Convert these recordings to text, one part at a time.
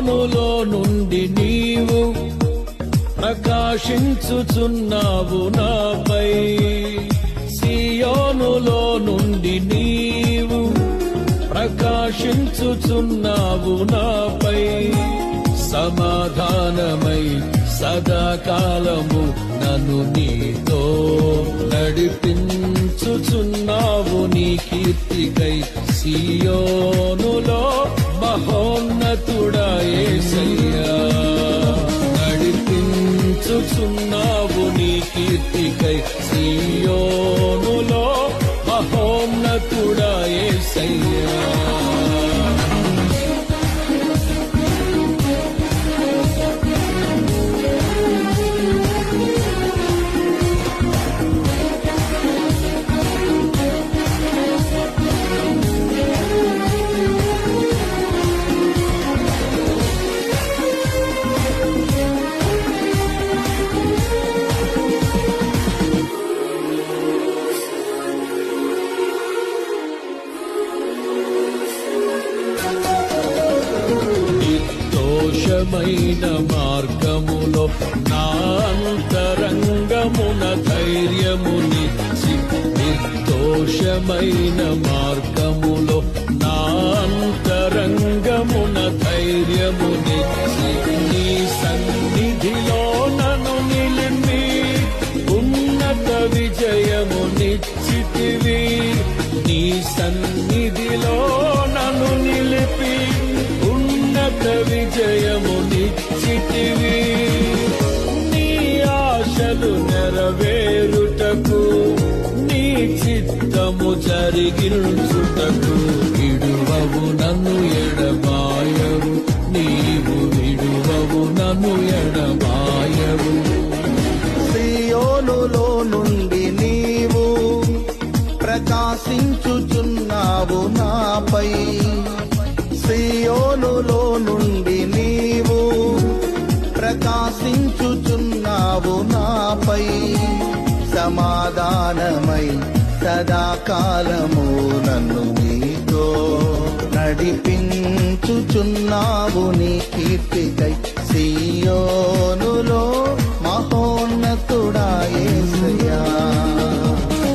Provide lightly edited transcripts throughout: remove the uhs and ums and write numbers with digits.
సియోనులో నుండి నీవు ప్రకాశించుచున్నావు నాపై. సియోనులో నుండి నీవు ప్రకాశించుచున్నావు నాపై. సమాధానమై సదాకాలము నన్ను నీతో నడిపించుచున్నావు నీ కీర్తికై. సియోనులో మహోన్నతుడా యేసయ్యా, నడిపించుచున్నావు నీ కీర్తికై. సియోనులో మహోన్నతుడా యేసయ్యా. నిర్దోషమైన మార్గములో నా అంతరంగమున ధైర్యమునిచ్చి. నిర్దోషమైన మార్గములో నా అంతరంగమున ధైర్యమునిచ్చి. నీ సన్నిధిలో నన్ను నిలిపి ఉన్నత విజయమునిచ్చితివి. నీ సన్నిధిలో నన్ను నిలిపి ఉన్నత విజయమునిచ్చితివి. నీ ఆశలు నెరవేరుటకు, నీ చిత్తము జరిగించుటకు విడువవు నన్ను ఎడబాయవు. నీవు విడువవు నన్ను ఎడబాయవు. సియోనులో నుండి నీవు ప్రకాశించుచున్నావు నాపై. సియోనులో నుండి నీవు ప్రకాశించుచున్నావు నాపై. సమాధానమై సదాకాలము నన్ను నీతో నడిపించుచున్నావు నీ కీర్తికై. సియోనులో మహోన్నతుడా యేసయ్యా,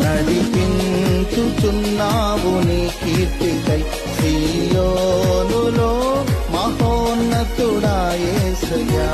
నడిపించుచున్నావు నీ కీర్తికై. సియోనులో మహోన్నతుడా యేసయ్యా.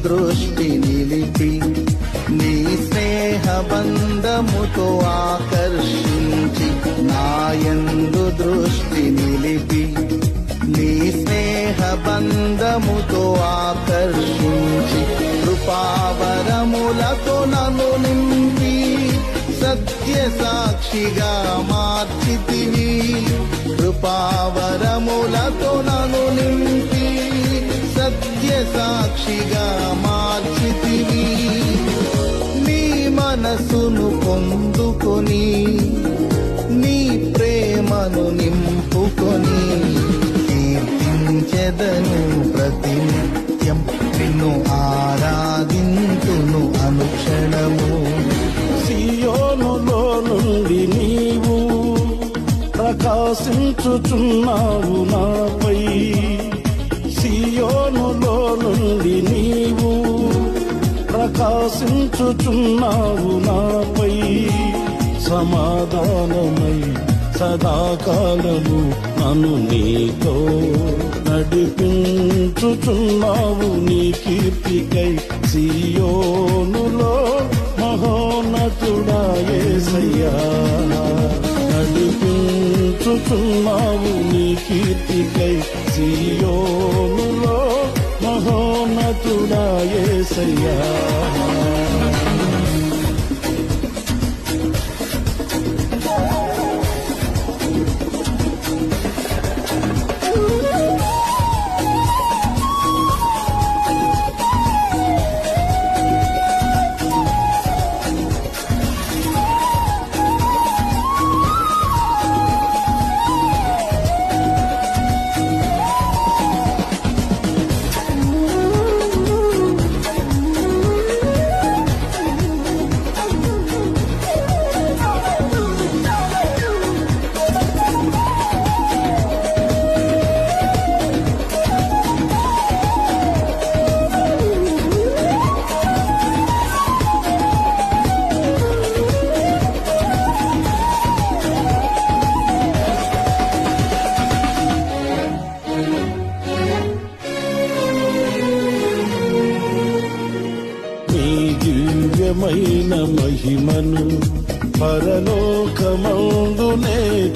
దృష్టి నిలిపి నీ స్నేహ బంధముతో ఆకర్షించి. నాయందు దృష్టి నిలిపి నీ స్నేహ బంధముతో ఆకర్షించి. కృపావరములతో నన్ను నింపి సత్య సాక్షిగా మార్చితివి. కృపావరములతో నన్ను నింపి సత్య సాక్షిగా మార్చితివి. నీ మనసును పొందుకొని నీ ప్రేమను నింపుకొని కీర్తించెదను ప్రతినిత్యం. నిన్ను ఆరాధింతును అనుక్షణము. సియోనులో నుండి నీవు ప్రకాశించుచున్నావు నాపై. సియోనులో నుండి నీవు ప్రకాశించుచున్నావు నాపై. సమాధానమై సదాకాలము నన్ను నీతో నడిపించుచున్నావు నీ కీర్తికై. సియోనులో మహోన్నతుడా యేసయ్యా, నడిపించుచున్నావు నీ కీర్తికై. సియోనులో మహోన్నతుడా యేసయ్యా. మహిమను పరలోకమందునే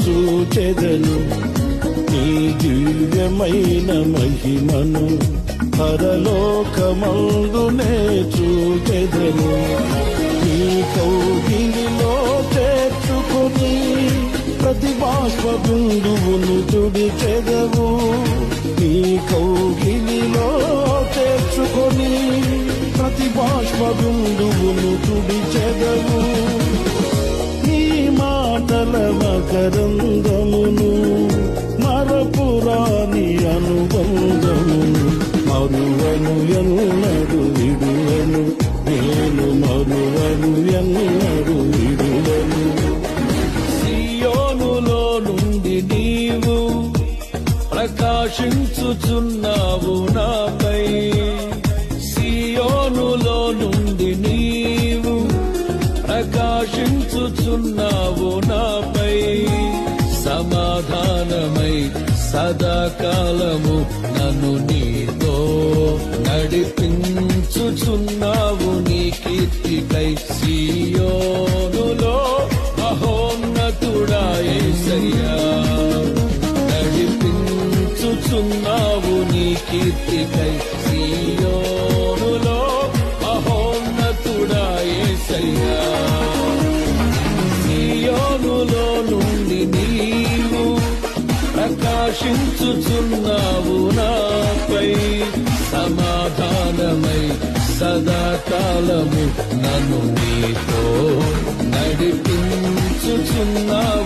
చూచెదను నీ దివ్యమైన మహిమను పరలోకమందునే చూచెదను నీ కౌగిలిలో చేర్చుకొని ప్రతి బాష్ప బిందువును తుడిచెదవు నీ కౌగిలిలో చేర్చుకొని ప్రతి బాష్ప బిందువును తుడిచెదవు నీ మాటల మకరందమును మరపురాని అనుబంధమును మరువను ఎన్నడు విడువను నేను మరువను ఎన్నడు విడువను సియోనులో నుండి నీవు ప్రకాశించుచున్నావు నాపై సియోనులో నుండి నీవు ప్రకాశించుచున్నావు నాపై సమాధానమై సదాకాలము నన్ను నీతో నడిపించుచున్నావు నీ కీర్తికై సియోనులో మహోన్నతుడా యేసయ్యా నడిపించుచున్నావు నీ కీర్తికై సియోనులో మహోన్నతుడా యేసయ్యా సియోనులో నుండి నీవు ప్రకాశించుచున్నావు నాపై సమాధానమై సదాకాలము నన్ను నీతో నడిపించుచున్నావు